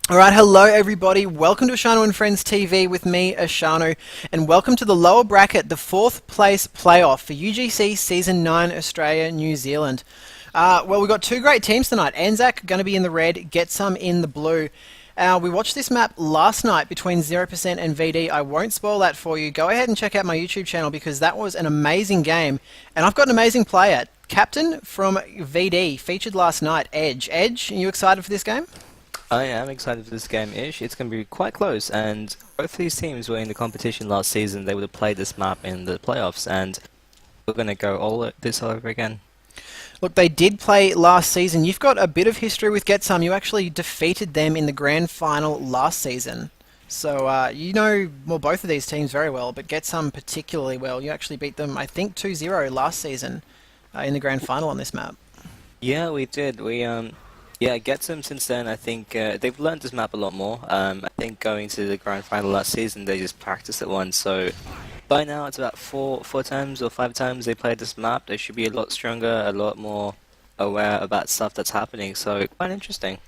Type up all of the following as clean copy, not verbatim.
Alright, hello everybody, welcome to Ishanu and Friends TV with me, Ishanu, and welcome to the lower bracket, the 4th place playoff for UGC Season 9 Australia, New Zealand. Well, we've got two great teams tonight. ANZAK going to be in the red, GTSOM in the blue. We watched this map last night between 0% and VD. I won't spoil that for you. Go ahead and check out my YouTube channel because that was an amazing game. And I've got an amazing player. Captain from VD, featured last night, Edge. Edge, are you excited for this game? I am excited for this game, Ish. It's going to be quite close, and both these teams were in the competition last season. They would have played this map in the playoffs, and we're going to go all over again. Look, they did play last season. You've got a bit of history with GTSOM. You actually defeated them in the grand final last season. So you know both of these teams very well, but GTSOM particularly well. You actually beat them, I think, 2-0 last season in the grand final on this map. Yeah, we did. Yeah, GTSOM since then, I think they've learned this map a lot more. I think going to the grand final last season, they just practiced it once. So by now, it's about four times or 5 times they played this map. They should be a lot stronger, a lot more aware about stuff that's happening. So quite interesting.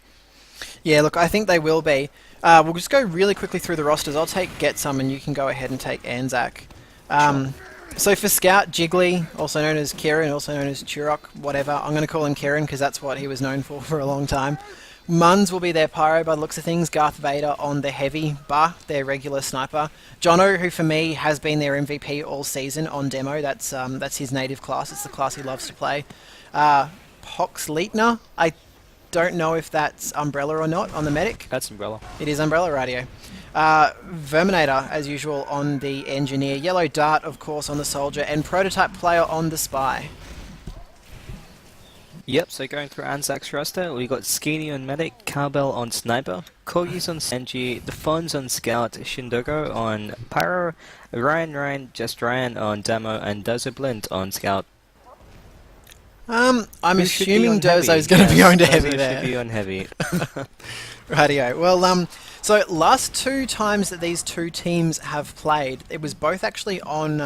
Yeah, look, I think they will be. We'll just go really quickly through the rosters. I'll take GTSOM and you can go ahead and take ANZAK. Sure. So for Scout, Jiggly, also known as Kieran, also known as Turok, whatever. I'm going to call him Kieran because that's what he was known for a long time. Muns will be their pyro by the looks of things. Garth Vader on the heavy, Ba, their regular sniper. Jono, who for me has been their MVP all season on demo. That's his native class. It's the class he loves to play. Pox Leitner, I don't know if that's Umbrella or not on the medic. That's Umbrella. It is Umbrella Radio. Verminator, as usual, on the Engineer. Yellow Dart, of course, on the Soldier. And Prototype Player on the Spy. Yep, so going through ANZAK's roster, we got Skeeny on Medic, Cowbell on Sniper, Corgis on Senji, The Fonz on Scout, Shindogo on Pyro, Just Ryan on Demo, and Dozo Blint on Scout. I'm Who should be assuming on Dozo's heavy? going to be Yes, going to Dozo heavy should there. be on heavy. Radio. Well, so last 2 times that these two teams have played, it was both actually on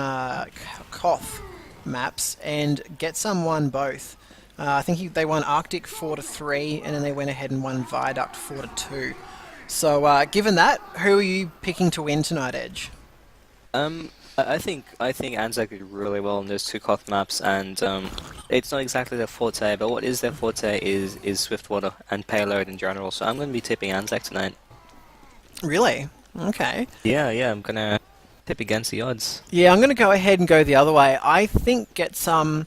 Koth maps, and GTSOM won both. I think they won Arctic 4-3, and then they went ahead and won Viaduct 4-2. So, given that, who are you picking to win tonight, Edge? I think ANZAK did really well on those 2 Koth maps, and it's not exactly their forte, but what is their forte is Swiftwater and payload in general. So I'm going to be tipping ANZAK tonight. Really? Okay. Yeah, I'm going to tip against the odds. Yeah, I'm going to go ahead and go the other way. I think GTSOM,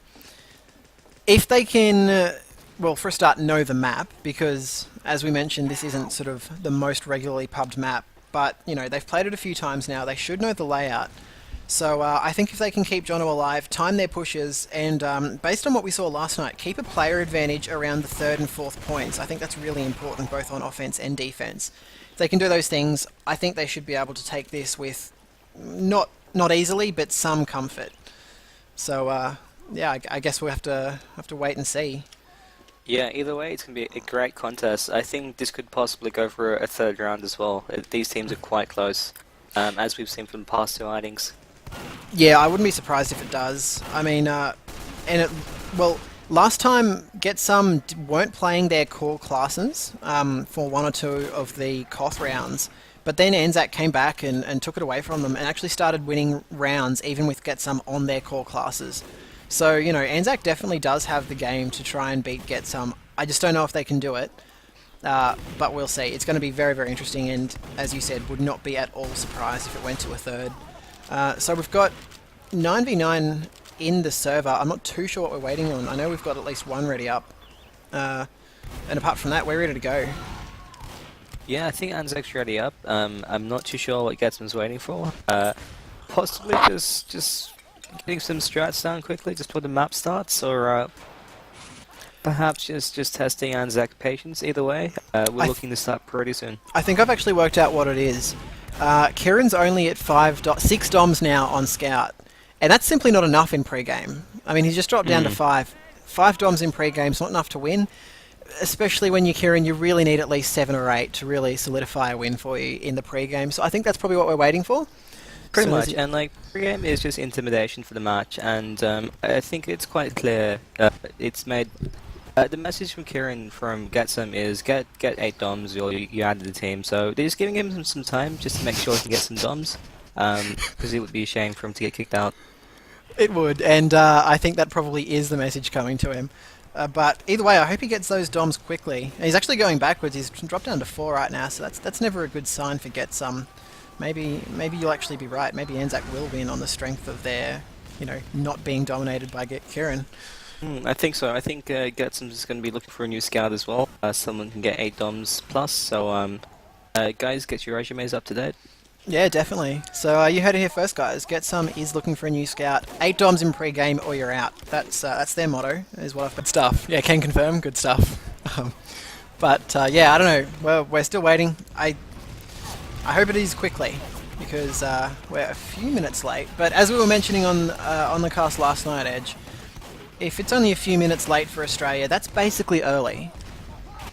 if they can, well, for a start, know the map, because, as we mentioned, this isn't sort of the most regularly pubbed map, but, you know, they've played it a few times now. They should know the layout. So I think if they can keep Jono alive, time their pushes, and based on what we saw last night, keep a player advantage around the 3rd and 4th points. I think that's really important, both on offense and defense. If they can do those things, I think they should be able to take this with not easily, but some comfort. So yeah, I guess we'll have to wait and see. Yeah, either way, it's going to be a great contest. I think this could possibly go for a 3rd round as well. These teams are quite close, as we've seen from the past 2 outings. Yeah, I wouldn't be surprised if it does. I mean, well, last time GTSOM weren't playing their core classes for 1 or 2 of the Koth rounds, but then ANZAK came back and took it away from them and actually started winning rounds even with GTSOM on their core classes. So, you know, ANZAK definitely does have the game to try and beat GTSOM. I just don't know if they can do it, but we'll see. It's going to be very, very interesting, and as you said, would not be at all surprised if it went to a 3rd. So we've got 9v9 in the server. I'm not too sure what we're waiting on. I know we've got at least 1 ready up. And apart from that, we're ready to go. Yeah, I think ANZAK's ready up. I'm not too sure what GTSOM's waiting for. Possibly just getting some strats down quickly, just before the map starts, or perhaps just testing ANZAK patience. Either way, we're looking to start pretty soon. I think I've actually worked out what it is. Kieran's only at 6 DOMs now on Scout, and that's simply not enough in pre-game. I mean, he's just dropped down to 5. 5 DOMs in pre-game is not enough to win, especially when you're Kieran. You really need at least 7 or 8 to really solidify a win for you in the pre-game. So I think that's probably what we're waiting for. Pretty much, and like pre-game is just intimidation for the match, and I think it's quite clear. It's made The message from Kieran from GTSOM is get 8 DOMs or you add to the team. So they're just giving him some time just to make sure he can get some DOMs, because it would be a shame for him to get kicked out. It would, and I think that probably is the message coming to him. But either way, I hope he gets those DOMs quickly. And he's actually going backwards. He's dropped down to 4 right now, so that's never a good sign for GTSOM. Maybe you'll actually be right. Maybe ANZAK will win on the strength of their, not being dominated by Kieran. I think so. I think GTSOM is going to be looking for a new scout as well. Someone can get 8 DOMs plus. So, guys, get your resumes up to date. Yeah, definitely. So you heard it here first, guys. GTSOM is looking for a new scout. 8 DOMs in pre-game or you're out. That's their motto, is what I've got. Stuff. Yeah, can confirm. Good stuff. Yeah, I don't know. Well, we're still waiting. I hope it is quickly, because we're a few minutes late. But as we were mentioning on the cast last night, Edge, if it's only a few minutes late for Australia, that's basically early.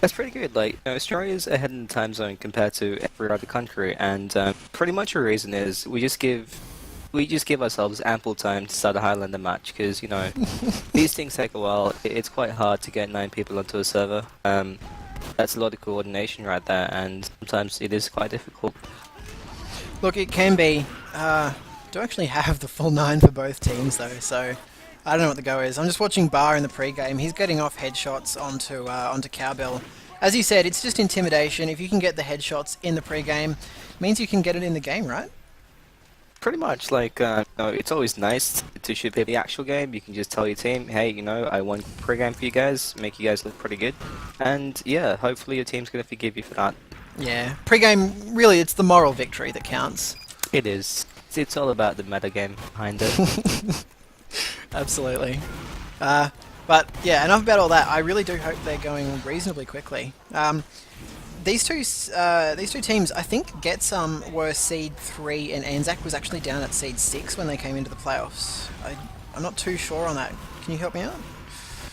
That's pretty good. Like, Australia's ahead in the time zone compared to every other country, and pretty much the reason is we just give ourselves ample time to start a Highlander match, because these things take a while. It's quite hard to get 9 people onto a server. That's a lot of coordination right there, and sometimes it is quite difficult. Look, it can be. Don't actually have the full 9 for both teams though, so I don't know what the go is. I'm just watching Bar in the pre-game. He's getting off headshots onto Cowbell. As you said, it's just intimidation. If you can get the headshots in the pre-game, it means you can get it in the game, right? Pretty much. Like, it's always nice to shoot people in the actual game. You can just tell your team, hey, I won pre-game for you guys, make you guys look pretty good. And yeah, hopefully your team's going to forgive you for that. Yeah, pre-game, really, it's the moral victory that counts. It is. It's all about the meta game behind it. Absolutely. But yeah, enough about all that. I really do hope they're going reasonably quickly. These two teams, I think GTSOM were seed 3 and ANZAK was actually down at seed 6 when they came into the playoffs. I'm not too sure on that. Can you help me out?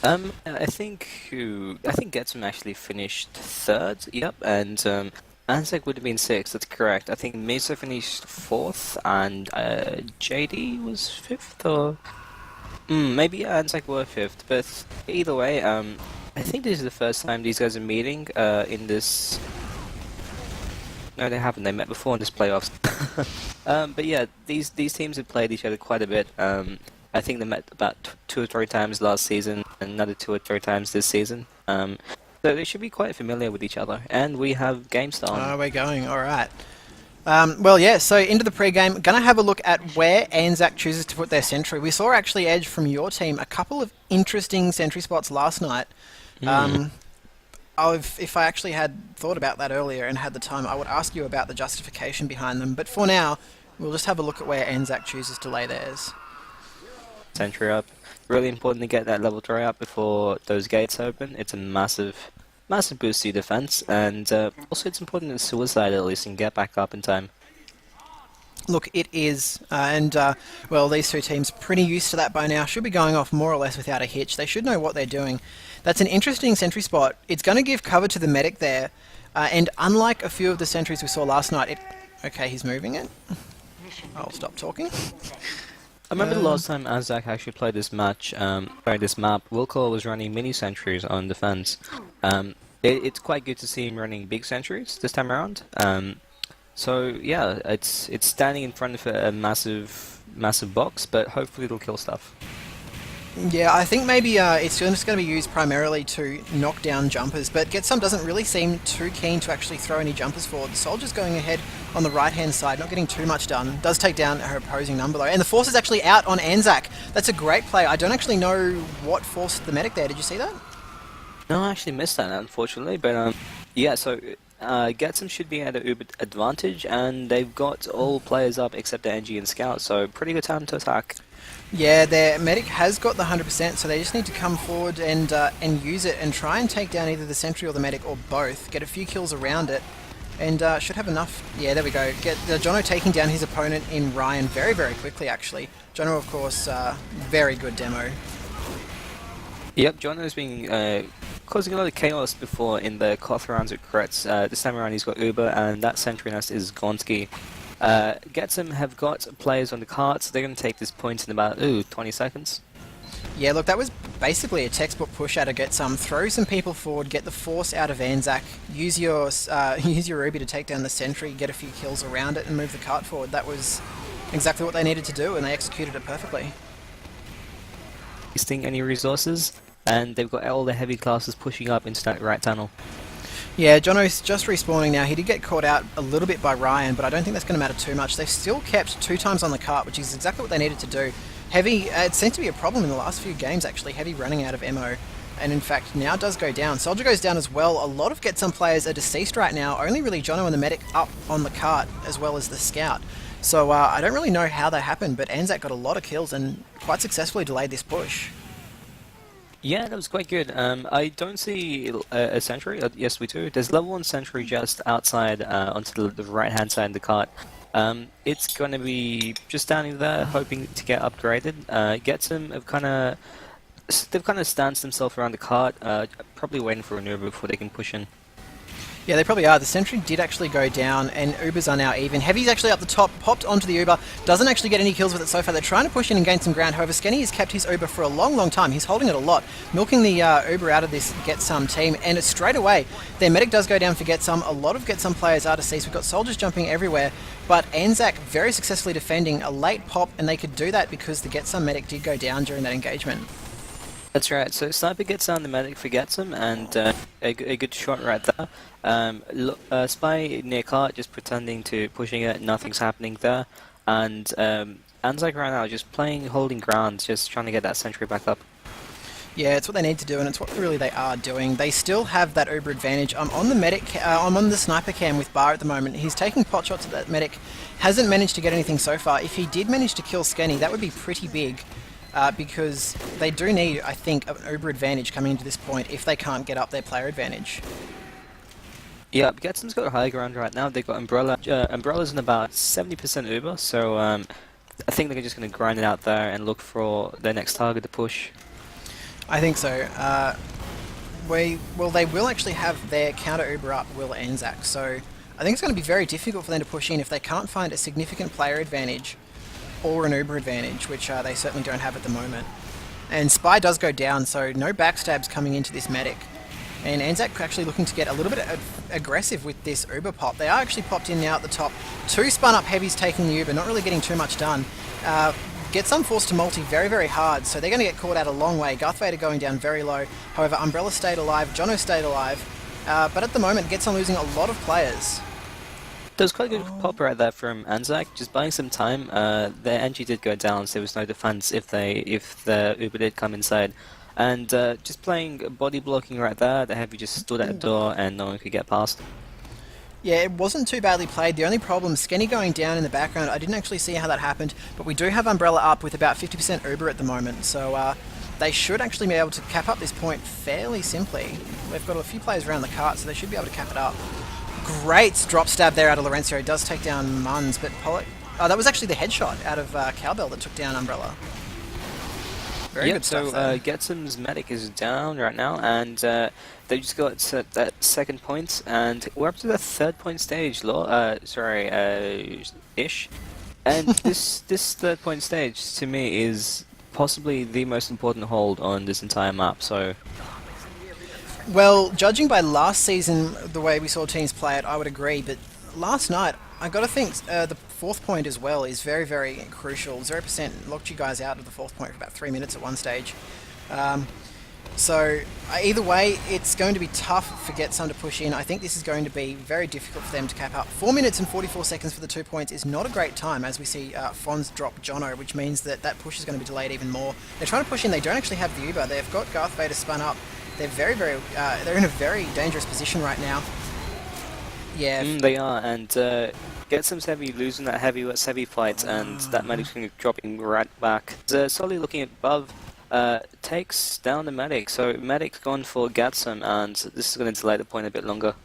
I think GTSOM actually finished 3rd. Yep, and ANZAK would have been 6th. That's correct. I think Mesa finished 4th, and JD was 5th, or maybe ANZAK were 5th. But either way, I think this is the first time these guys are meeting in this. No, they haven't. They met before in this playoffs. But yeah, these teams have played each other quite a bit. I think they met about 2 or 3 times last season, and another 2 or 3 times this season. So they should be quite familiar with each other. And we have game start. Oh, we're going. All right. Well, yeah, so into the pre-game. Going to have a look at where ANZAK chooses to put their sentry. We saw actually, Edge, from your team, a couple of interesting sentry spots last night. If I actually had thought about that earlier and had the time, I would ask you about the justification behind them. But for now, we'll just have a look at where ANZAK chooses to lay theirs. Sentry up. Really important to get that level 3 up before those gates open. It's a massive boost to your defense, and also it's important to suicide at least and get back up in time. Look, it is, well, these two teams are pretty used to that by now. Should be going off more or less without a hitch. They should know what they're doing. That's an interesting sentry spot. It's going to give cover to the medic there, and unlike a few of the sentries we saw last night, okay, he's moving it. I'll stop talking. I remember the last time ANZAK actually played this match, this map, Wilco was running mini sentries on defense. It's quite good to see him running big sentries this time around. So yeah, it's standing in front of a massive box, but hopefully it'll kill stuff. Yeah, I think maybe it's just going to be used primarily to knock down jumpers, but GTSOM doesn't really seem too keen to actually throw any jumpers forward. The Soldier's going ahead on the right-hand side, not getting too much done. Does take down her opposing number though, and the Force is actually out on ANZAK. That's a great play. I don't actually know what forced the medic there. Did you see that? No, I actually missed that, unfortunately, but yeah, so GTSOM should be at an uber advantage, and they've got all players up except the NG and Scout, so pretty good time to attack. Yeah, their medic has got the 100%, so they just need to come forward and use it and try and take down either the sentry or the medic or both. Get a few kills around it, and should have enough. Yeah, there we go. Get Jono taking down his opponent in Ryan very, very quickly, actually. Jono, of course, very good demo. Yep, Jono's been causing a lot of chaos before in the Koth rounds at Kretz. This time around he's got Uber, and that sentry nest is Gonski. GTSOM have got players on the carts. They're going to take this point in about 20 seconds. Yeah, look, that was basically a textbook push out to get throw some people forward, get the force out of ANZAC, use your use your Ruby to take down the sentry, get a few kills around it, and move the cart forward. That was exactly what they needed to do, and they executed it perfectly. Wasting any resources, and they've got all the heavy classes pushing up into that right tunnel. Yeah, Jono's just respawning now. He did get caught out a little bit by Ryan, but I don't think that's going to matter too much. They've still kept 2 times on the cart, which is exactly what they needed to do. Heavy, it seems to be a problem in the last few games actually, Heavy running out of ammo, and in fact now does go down. Soldier goes down as well. A lot of GTSOM players are deceased right now, only really Jono and the medic up on the cart as well as the scout. So I don't really know how that happened, but ANZAC got a lot of kills and quite successfully delayed this push. Yeah, that was quite good. I don't see a sentry. Yes, we do. There's level 1 sentry just outside onto the right-hand side of the cart. It's going to be just standing there, hoping to get upgraded. GTSOM they've kind of stanced themselves around the cart, probably waiting for an Uber before they can push in. Yeah, they probably are. The sentry did actually go down, and Ubers are now even. Heavy's actually up the top, popped onto the Uber, doesn't actually get any kills with it so far. They're trying to push in and gain some ground. However, Skenny has kept his Uber for a long, long time. He's holding it a lot, milking the Uber out of this GTSOM team, and it's straight away. Their medic does go down for GTSOM. A lot of GTSOM players are deceased. We've got soldiers jumping everywhere, but ANZAC very successfully defending a late pop, and they could do that because the GTSOM medic did go down during that engagement. That's right. So Sniper gets down, the medic forgets him, and a good shot right there. Spy near cart, just pretending to pushing it. Nothing's happening there, and ANZAC right now just holding ground, just trying to get that sentry back up. Yeah, it's what they need to do, and it's what really they are doing. They still have that Uber advantage. I'm on the medic. I'm on the sniper cam with Bar at the moment. He's taking pot shots at that medic. Hasn't managed to get anything so far. If he did manage to kill Skenny, that would be pretty big. Because they do need, I think, an Uber advantage coming into this point if they can't get up their player advantage. Yeah, GTSOM's got high ground right now. They've got Umbrella. Umbrella's in about 70% Uber, so I think they're just going to grind it out there and look for their next target to push. I think so. They will actually have their counter Uber up, will ANZAC, so I think it's going to be very difficult for them to push in if they can't find a significant player advantage or an Uber advantage, which they certainly don't have at the moment. And Spy does go down, so no backstabs coming into this medic. And ANZAC actually looking to get a little bit aggressive with this Uber pop. They are actually popped in now at the top. 2 spun up heavies taking the Uber, not really getting too much done. GTSOM forced to multi very, very hard, so they're going to get caught out a long way. Garth Vader going down very low. However, Umbrella stayed alive, Jono stayed alive. But at the moment, GTSOM losing a lot of players. There was quite a good pop right there from ANZAC, just buying some time. Their NG did go down, so there was no defense if the Uber did come inside. And just playing body blocking right there, the heavy just stood at the door and no one could get past. Yeah, it wasn't too badly played. The only problem, Skenny going down in the background, I didn't actually see how that happened, but we do have Umbrella up with about 50% Uber at the moment, so they should actually be able to cap up this point fairly simply. They've got a few players around the cart, so they should be able to cap it up. Great drop stab there out of Lorenzo. He does take down Munns, but that was actually the headshot out of Cowbell that took down Umbrella. Very good stuff. So GTSOM's medic is down right now, and they just got that second point, and we're up to the 3rd point stage. Ish. And this 3rd point stage to me is possibly the most important hold on this entire map. So. Well, judging by last season, the way we saw teams play it, I would agree, but last night, I gotta think the 4th point as well is very, very crucial. 0% locked you guys out of the 4th point for about 3 minutes at one stage. So, either way, it's going to be tough for GTSOM to push in. I think this is going to be very difficult for them to cap up. 4 minutes and 44 seconds for the 2 points is not a great time, as we see Fonz drop Jono, which means that that push is going to be delayed even more. They're trying to push in, they don't actually have the Uber. They've got Garth Vader spun up. They're they're in a very dangerous position right now. Yeah. They are, and GTSOM's heavy losing that heavy fight, and that medic's going to be dropping right back. Solly looking above, takes down the medic, so medic's gone for GTSOM, and this is going to delay the point a bit longer.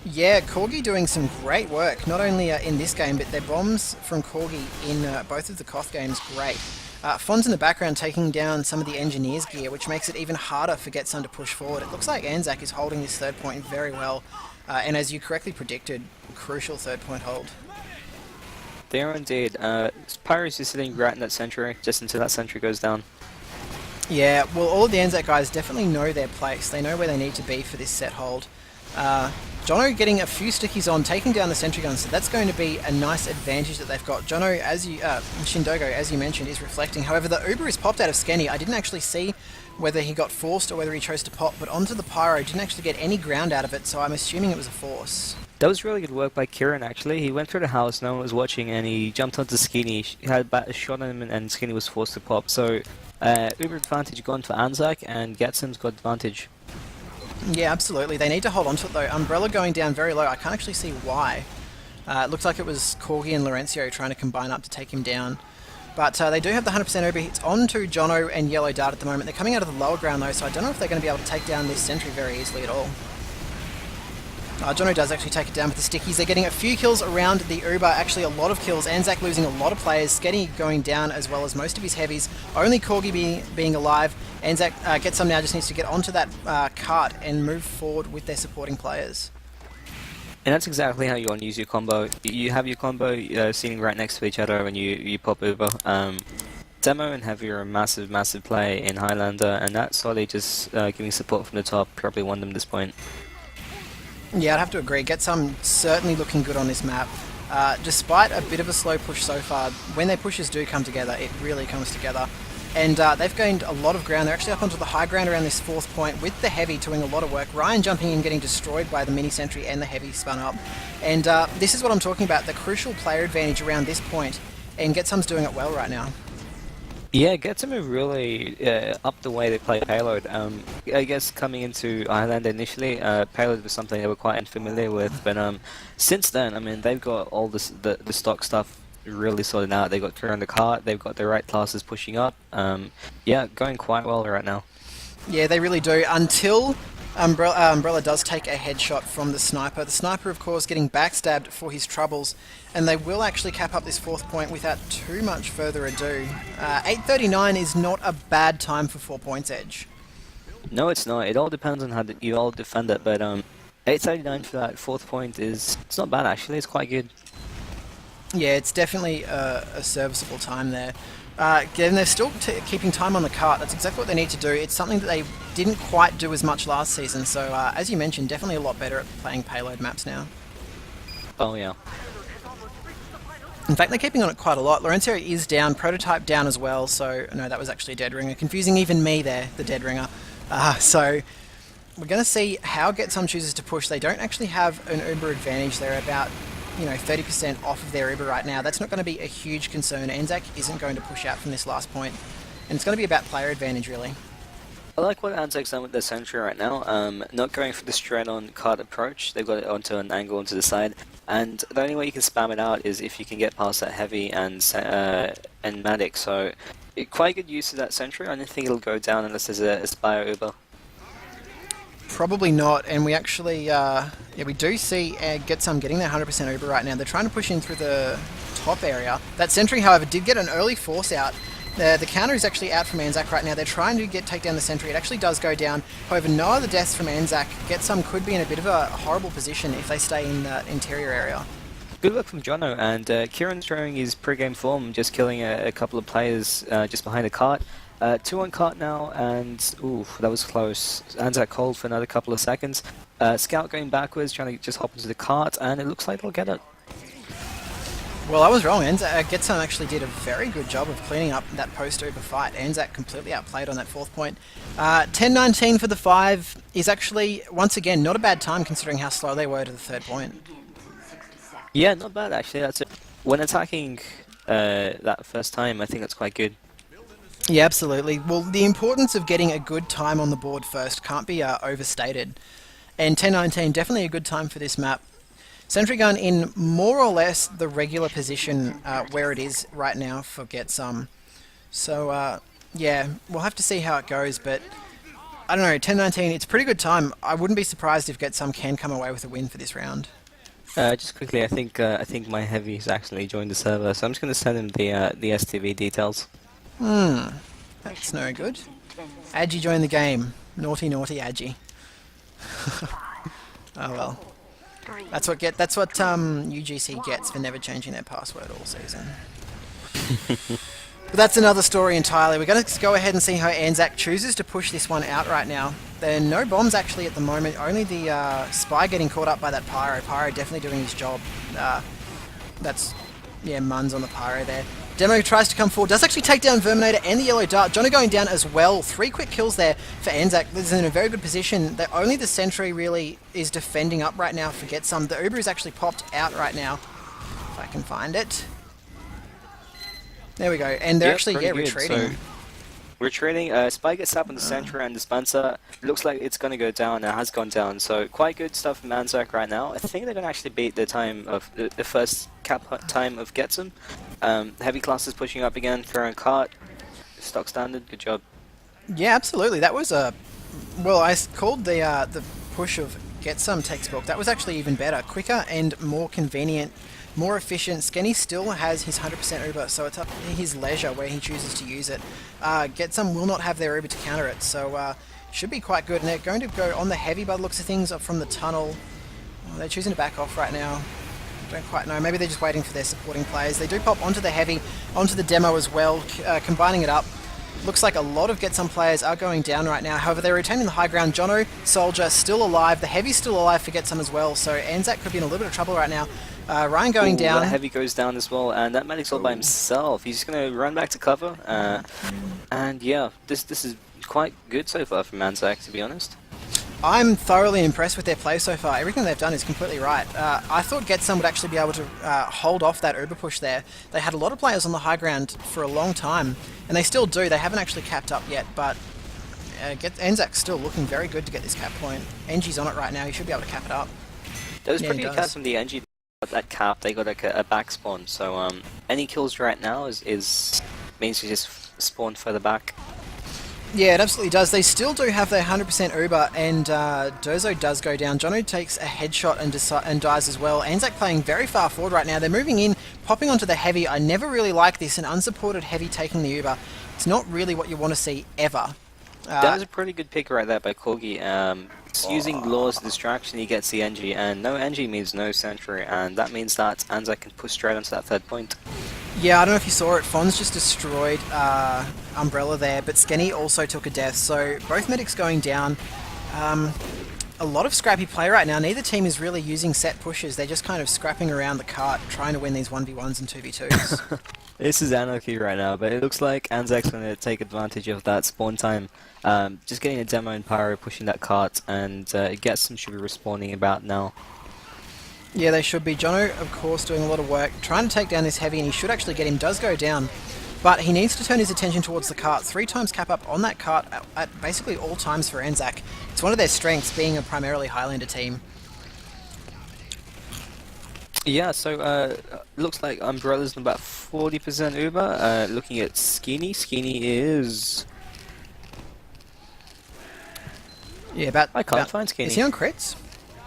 Yeah, Corgi doing some great work, not only in this game, but their bombs from Corgi in both of the Koth games, great. Fonz in the background taking down some of the engineers' gear, which makes it even harder for GTSOM to push forward. It looks like ANZAC is holding this 3rd point very well, and as you correctly predicted, crucial 3rd point hold. They are indeed. Pyro's just sitting right in that sentry, just until that sentry goes down. Yeah, well, all of the ANZAK guys definitely know their place. They know where they need to be for this set hold. Jono getting a few stickies on, taking down the sentry gun, so that's going to be a nice advantage that they've got. Jono, Shindogo, as you mentioned, is reflecting. However, the Uber is popped out of Skenny. I didn't actually see whether he got forced or whether he chose to pop, but onto the Pyro, didn't actually get any ground out of it, so I'm assuming it was a force. That was really good work by Kieran, actually. He went through the house, no one was watching, and he jumped onto Skinny. He had a shot on him, and Skinny was forced to pop. So, Uber advantage gone for ANZAK, and GTSOM's got advantage. Yeah, absolutely. They need to hold on to it, though. Umbrella going down very low. I can't actually see why. It looks like it was Corgi and Laurencio trying to combine up to take him down. But they do have the 100% Uber. It's on to Jono and Yellow Dart at the moment. They're coming out of the lower ground, though, so I don't know if they're going to be able to take down this sentry very easily at all. Jono does actually take it down with the stickies. They're getting a few kills around the Uber, actually a lot of kills. ANZAK losing a lot of players. Skenny going down as well as most of his heavies. Only Corgi being alive. ANZAK GTSOM now just needs to get onto that cart and move forward with their supporting players. And that's exactly how you want to use your combo. You have your combo sitting right next to each other when you pop Uber. Demo and Heavy are a massive, massive play in Highlander, and that solely just giving support from the top probably won them this point. Yeah, I'd have to agree. GTSOM certainly looking good on this map. Despite a bit of a slow push so far, when their pushes do come together, it really comes together. And they've gained a lot of ground. They're actually up onto the high ground around this fourth point with the Heavy doing a lot of work. Ryan jumping in, getting destroyed by the mini sentry and the Heavy spun up. And this is what I'm talking about, the crucial player advantage around this point. And GTSOM's doing it well right now. Yeah, GTSOM have really upped the way they play Payload. I guess coming into Highlander initially, Payload was something they were quite unfamiliar with, but since then, I mean, they've got all this, the stock stuff really sorted out. They've got clear on the cart, they've got the right classes pushing up. Yeah, going quite well right now. Yeah, they really do, until Umbrella does take a headshot from the Sniper. The Sniper, of course, getting backstabbed for his troubles, and they will actually cap up this fourth point without too much further ado. 8:39 is not a bad time for 4 points, Edge. No, it's not. It all depends on how you all defend it, but 8:39 for that fourth point it's not bad actually. It's quite good. Yeah, it's definitely a serviceable time there. And they're still keeping time on the cart. That's exactly what they need to do. It's something that they didn't quite do as much last season, so as you mentioned, definitely a lot better at playing payload maps now. Oh yeah. In fact, they're keeping on it quite a lot. Laurencio is down, Prototype down as well, so no, that was actually a dead ringer. Confusing even me there, the dead ringer. So we're going to see how GTSOM chooses to push. They don't actually have an Uber advantage. They're about 30% off of their Uber right now. That's not going to be a huge concern. ANZAK isn't going to push out from this last point, and it's going to be about player advantage, really. I like what ANZAK's done with their sentry right now. Not going for the straight-on cart approach. They've got it onto an angle onto the side, and the only way you can spam it out is if you can get past that Heavy and Medic. So, quite good use of that sentry. I don't think it'll go down unless there's a Spire Uber. Probably not, and we actually, we do see GTSOM getting their 100% Uber right now. They're trying to push in through the top area. That sentry, however, did get an early force out. The counter is actually out from ANZAK right now. They're trying to take down the sentry. It actually does go down. However, no other deaths from ANZAK. GTSOM could be in a bit of a horrible position if they stay in the interior area. Good work from Jono, and Kieran's showing his pre-game form, just killing a couple of players just behind the cart. 2 on cart now, and ooh, that was close. ANZAK hold for another couple of seconds. Scout going backwards, trying to just hop into the cart, and it looks like they'll get it. Well, I was wrong. GTSOM actually did a very good job of cleaning up that post-Uber fight. ANZAK completely outplayed on that fourth point. 10-19 for the 5 is actually, once again, not a bad time considering how slow they were to the third point. Yeah, not bad actually. That's it. When attacking that first time, I think that's quite good. Yeah, absolutely. Well, the importance of getting a good time on the board first can't be overstated. And 10-19, definitely a good time for this map. Sentry gun in more or less the regular position where it is right now for GTSOM. So, yeah, we'll have to see how it goes, but I don't know, 10-19, it's a pretty good time. I wouldn't be surprised if GTSOM can come away with a win for this round. Just quickly, I think my Heavy's actually joined the server, so I'm just going to send him the STV details. That's no good. Adji joined the game. Naughty, naughty Adji. Oh well. That's what UGC gets for never changing their password all season. But that's another story entirely. We're going to go ahead and see how ANZAC chooses to push this one out right now. There are no bombs actually at the moment, only the Spy getting caught up by that Pyro. Pyro definitely doing his job. That's, yeah, Muns on the Pyro there. Demo tries to come forward, does actually take down Verminator and the Yellow Dart. Jono going down as well. 3 quick kills there for ANZAC. This is in a very good position. Only the Sentry really is defending up right now for GTSOM. The Uber is actually popped out right now, if I can find it. There we go, and they're actually retreating. So, retreating, Spy gets up on the Sentry and Dispenser. Looks like it's going to go down, it has gone down, so quite good stuff from ANZAC right now. I think they're going to actually beat the time of the first cap time of GTSOM. Heavy classes pushing up again, throwing cart, stock standard, good job. Yeah, absolutely, that was a... Well, I called the push of GTSOM textbook. That was actually even better, quicker and more convenient. More efficient. Skenny still has his 100% Uber, so it's up to his leisure where he chooses to use it. GTSOM will not have their Uber to counter it, so should be quite good. And they're going to go on the heavy by the looks of things from the tunnel. Oh, they're choosing to back off right now. Don't quite know. Maybe they're just waiting for their supporting players. They do pop onto the heavy, onto the demo as well, combining it up. Looks like a lot of GTSOM players are going down right now. However, they're retaining the high ground. Jono, Soldier still alive. The heavy's still alive for GTSOM as well. So ANZAC could be in a little bit of trouble right now. Ryan going down. That heavy goes down as well, and that medic's all by himself. He's just going to run back to cover. And yeah, this is quite good so far from ANZAC, to be honest. I'm thoroughly impressed with their play so far. Everything they've done is completely right. I thought GTSOM would actually be able to hold off that Uber push there. They had a lot of players on the high ground for a long time, and they still do. They haven't actually capped up yet, but ANZAC's still looking very good to get this cap point. NG's on it right now. He should be able to cap it up. That was pretty good cap from the NG. That cap, they got like a back spawn, so any kills right now is means you just spawn further back. Yeah, it absolutely does. They still do have their 100% Uber, and Dozo does go down. Jono takes a headshot and dies as well. ANZAC playing very far forward right now. They're moving in, popping onto the heavy. I never really like this, an unsupported heavy taking the Uber. It's not really what you want to see ever. That was a pretty good pick right there by Corgi. Using Law as a distraction, he gets the NG, and no NG means no Sentry, and that means that ANZAC can push straight onto that third point. Yeah, I don't know if you saw it, Fonz just destroyed Umbrella there, but Skenny also took a death, so both medics going down. A lot of scrappy play right now. Neither team is really using set pushes, they're just kind of scrapping around the cart, trying to win these 1v1s and 2v2s. This is anarchy right now, but it looks like ANZAC's going to take advantage of that spawn time. Just getting a demo and Pyro pushing that cart, and GTSOM should be respawning about now. Yeah, they should be. Jono, of course, doing a lot of work, trying to take down this heavy, and he should actually get him. Does go down, but he needs to turn his attention towards the cart. 3 times cap up on that cart at basically all times for ANZAC. It's one of their strengths, being a primarily Highlander team. Yeah, so looks like Umbrella's about 40% Uber. Looking at Skinny, Skinny is... Yeah, about... I can't find Skinny. Is he on crits?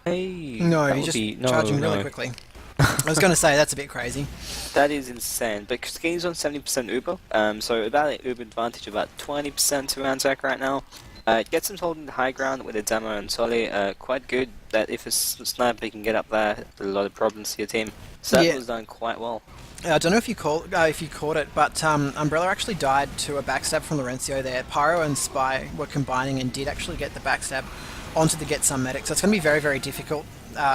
Hey, no, he's just charging really quickly. I was going to say, that's a bit crazy. That is insane, but Skinny's on 70% Uber, so about an Uber advantage of about 20% to ANZAC right now. GTSOM's holding the high ground with a demo and Solly, quite good. That if a sniper can get up there, a lot of problems to your team. So that was done quite well. I don't know if you caught it, but Umbrella actually died to a backstab from Laurencio there. Pyro and Spy were combining and did actually get the backstab onto the GTSOM medic, so it's going to be very, very difficult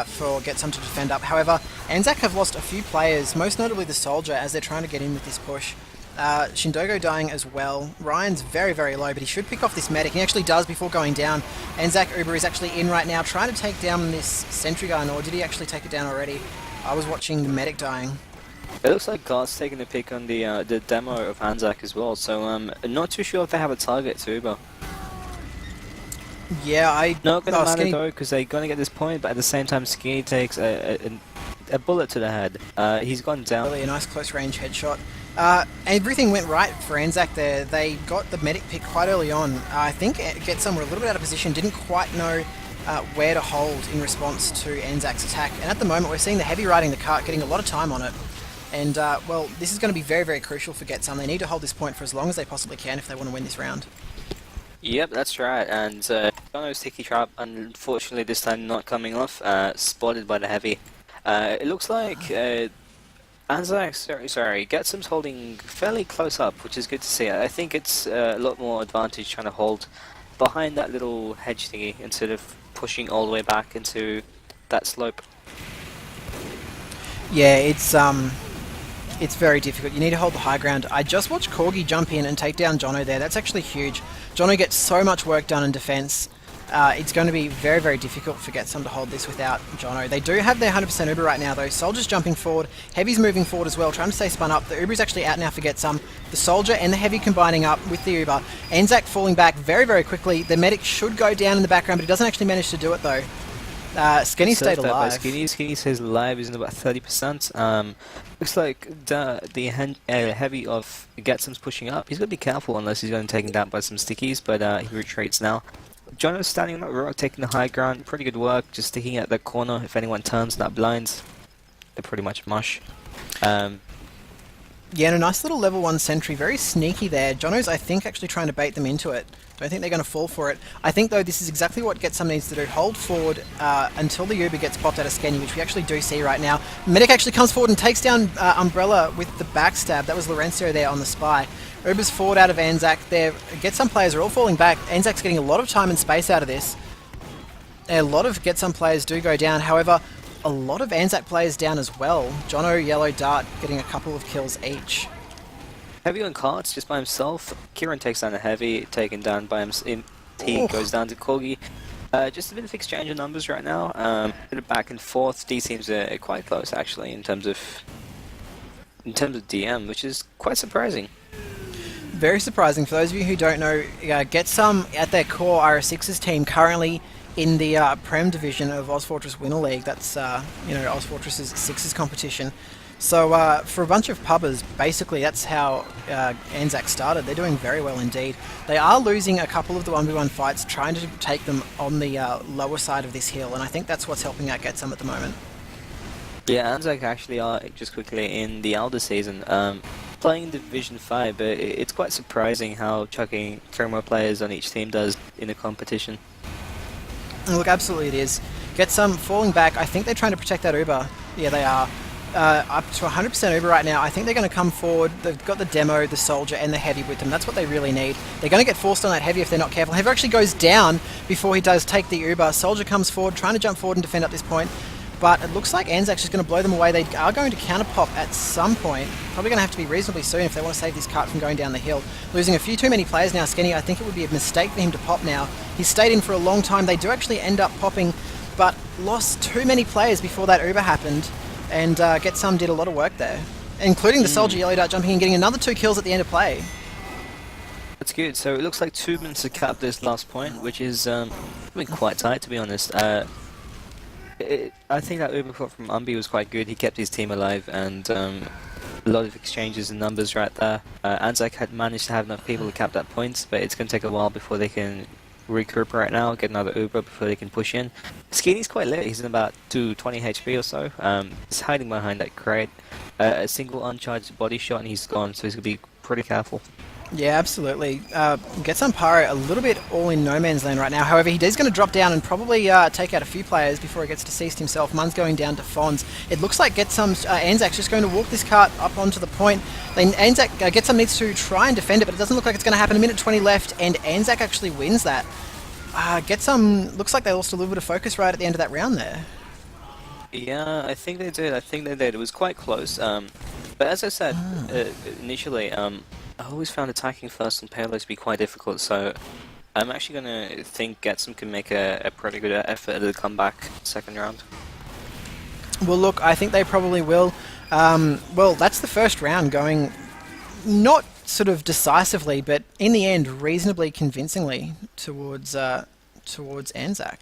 for GTSOM to defend up. However, ANZAC have lost a few players, most notably the Soldier, as they're trying to get in with this push. Shindogo dying as well. Ryan's very, very low, but he should pick off this medic. He actually does before going down. ANZAC Uber is actually in right now, trying to take down this sentry gun, or did he actually take it down already? I was watching the medic dying. It looks like God's taking a pick on the demo of ANZAC as well, so I'm not too sure if they have a target to Uber. Yeah, not gonna matter though, because they're gonna get this point, but at the same time Skinny takes a bullet to the head. He's gone down. Really a nice close range headshot. Everything went right for ANZAC there. They got the medic pick quite early on. I think GTSOM were a little bit out of position, didn't quite know where to hold in response to ANZAC's attack. And at the moment we're seeing the heavy riding the cart, getting a lot of time on it. And well, this is going to be very, very crucial for GTSOM. They need to hold this point for as long as they possibly can if they want to win this round. Yep, that's right, and Jono's Sticky Trap, unfortunately this time not coming off, spotted by the heavy. It looks like ANZAK, sorry, GTSOM's holding fairly close up, which is good to see. I think it's a lot more advantage trying to hold behind that little hedge thingy instead of pushing all the way back into that slope. Yeah, it's very difficult. You need to hold the high ground. I just watched Corgi jump in and take down Jono there. That's actually huge. Jono gets so much work done in defense. It's going to be very, very difficult for GTSOM to hold this without Jono. They do have their 100% Uber right now though. Soldier's jumping forward. Heavy's moving forward as well, trying to stay spun up. The Uber is actually out now for GTSOM. The Soldier and the Heavy combining up with the Uber. ANZAK falling back very, very quickly. The medic should go down in the background, but he doesn't actually manage to do it though. Skinny stayed alive. Skinny says alive is in about 30%. Looks like the Heavy of GTSOM's pushing up. He's got to be careful unless he's going to be taken down by some stickies, but he retreats now. Jono's standing on that rock, taking the high ground. Pretty good work, just sticking at the corner. If anyone turns that blinds, they're pretty much mush. Yeah, and a nice little level 1 sentry. Very sneaky there. Jono's, I think, actually trying to bait them into it. Don't think they're going to fall for it. I think, though, this is exactly what GTSOM needs to do. Hold forward until the Uber gets popped out of Skenny, which we actually do see right now. Medic actually comes forward and takes down Umbrella with the backstab. That was Lorenzo there on the spy. Uber's forward out of ANZAK there. GTSOM players are all falling back. ANZAK's getting a lot of time and space out of this. A lot of GTSOM players do go down. However, a lot of ANZAK players down as well. Jono, Yellow, Dart getting a couple of kills each. Heavy on carts just by himself. Kieran takes down the Heavy, taken down by himself. He goes down to Corgi. Just a bit of exchange of numbers right now. A bit of back and forth. These teams are quite close actually in terms of DM, which is quite surprising. Very surprising. For those of you who don't know, GTSOM at their core are a Sixers team currently in the Prem division of OzFortress Winter League. That's OzFortress's Sixers competition. So for a bunch of pubbers, basically that's how ANZAK started. They're doing very well indeed. They are losing a couple of the 1v1 fights, trying to take them on the lower side of this hill, and I think that's what's helping out GTSOM at the moment. Yeah, ANZAK actually are, just quickly, in the Elder season, playing Division 5, but it's quite surprising how chucking more players on each team does in a competition. Look, absolutely it is. GTSOM falling back. I think they're trying to protect that Uber. Yeah, they are. Up to 100% Uber right now. I think they're going to come forward. They've got the Demo, the Soldier, and the Heavy with them. That's what they really need. They're going to get forced on that Heavy if they're not careful. Heavy actually goes down before he does take the Uber. Soldier comes forward, trying to jump forward and defend up this point. But it looks like ANZAK's just going to blow them away. They are going to counter-pop at some point. Probably going to have to be reasonably soon if they want to save this cart from going down the hill. Losing a few too many players now, Skenny. I think it would be a mistake for him to pop now. He's stayed in for a long time. They do actually end up popping, but lost too many players before that Uber happened. And GTSOM did a lot of work there, including the Soldier Yellow Dart jumping and getting another 2 kills at the end of play. That's good. So it looks like 2 minutes to cap this last point, which is been quite tight, to be honest. I think that Uber put from Umbi was quite good. He kept his team alive, and a lot of exchanges and numbers right there. ANZAK had managed to have enough people to cap that point, but it's going to take a while before they can regroup right now, get another Uber before they can push in. Skinny's quite lit. He's in about 220 HP or so. He's hiding behind that crate. A single uncharged body shot and he's gone, so he's going to be pretty careful. Yeah, absolutely. GTSOM Pyro a little bit all in no man's land right now. However, he is going to drop down and probably take out a few players before he gets deceased himself. Mun's going down to Fonz. It looks like GTSOM's ANZAK's just going to walk this cart up onto the point. Then GTSOM needs to try and defend it, but it doesn't look like it's going to happen. A minute 20 left, and ANZAK actually wins that. GTSOM looks like they lost a little bit of focus right at the end of that round there. Yeah, I think they did. It was quite close. But as I said initially, I always found attacking first on payload to be quite difficult, so I'm actually going to think GTSOM can make a pretty good effort at the comeback second round. Well, look, I think they probably will. Well, that's the first round going not sort of decisively, but in the end reasonably convincingly towards ANZAK.